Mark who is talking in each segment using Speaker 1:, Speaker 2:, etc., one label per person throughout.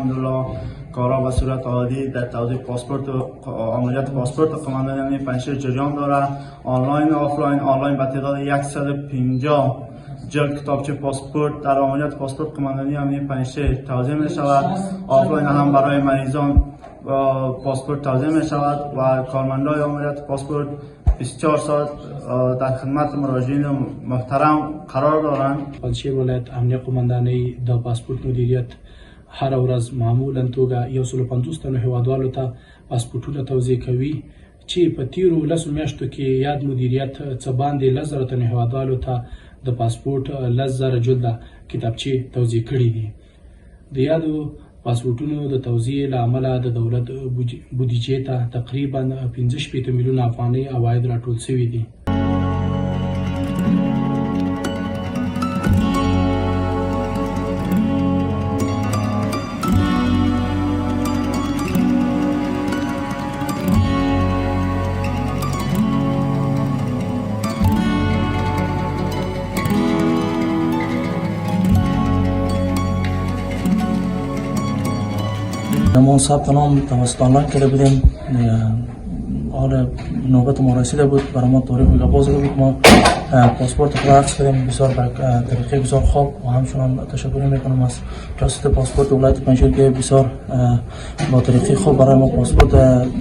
Speaker 1: الحمدلله کارا به صورت عادی در توزیع پاسپورت و عملیات پاسپورت قماندانی پنجشیر جریان داره. آنلاین و آفلاین. آنلاین به تعداد 150 جلد کتابچه پاسپورت در عملیات پاسپورت قماندانی امنیه پنجشیر توزیع می شود. آفلاین هم برای مریضان پاسپورت توزیع می شود و کارمندان عملیات پاسپورت 24 ساعت در خدمت مراجعین محترم قرار دارند.
Speaker 2: پنجشیر ولایت امنیه قماندانی د پاسپورت مدیریت هر ورځ معمولا توګه 150 تنو هیوادوالو ته پاسپورتونه توزیع کوي چې په تیرو لسو میاشتو کې یاد مدیریت څه باندې 10,000 تنو هیوادوالو ته د پاسپورت 10,000 جلده کتابچې توزیع کړي دي. د یادو پاسپورتونو د توزیع له امله د دولت بودیجې ته تقریبا 15 میلیونه افغانۍ عواید راټول شوي دي.
Speaker 3: ما ثبت نام توسط آنلاین کرده بودیم. حالا نوبت ما رسیده بود، برای ما تاریخ لباس بود. ما پاسپورت خود عرض کردیم بسیار طریقه بسیار خوب و همچنان تشکر میکنم از ریاست پاسپورت ولایت پنجشیر که بسیار با طریقه خوب برای ما پاسپورت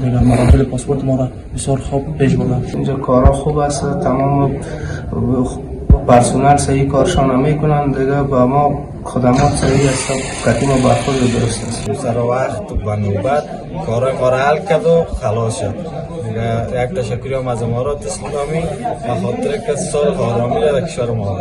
Speaker 3: دیگر مراحل پاسپورت ما را بسیار خوب پیش برده.
Speaker 4: اینجا کارا خوب است، تمام پرسنل صحیح کارشان میکنن، دیگه با ما خدمات صحیح است، کتی ما برخورد درست است.
Speaker 5: سر وقت و نوبت کارای ما را حل کرد و خلاص شد. دیگه یک تشکری هم از امارات اسلامی به خاطر که سال آرامی در کشور ما